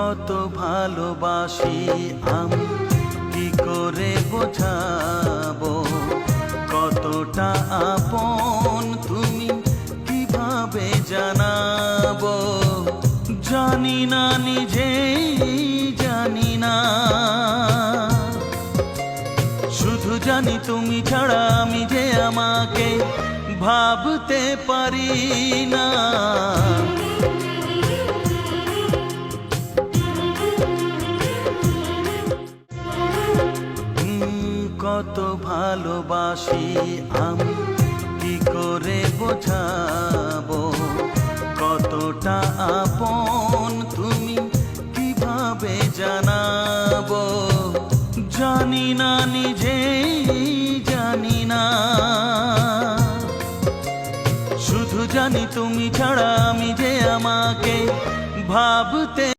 কত ভালোবাসি আমি কি করে বোঝাবো, কতটা আপন তুমি কিভাবে জানাবো। জানি না নিজেই জানি না, শুধু জানি তুমি ছাড়া আমি যে আমাকে ভাবতে পারি না। কত ভালোবাসি আমি কি করে বোঝাবো, কতটা আপন তুমি কিভাবে জানাবো। জানি না নিজেই জানি না, শুধু জানি তুমি ছাড়া আমি যে আমাকে ভাবতে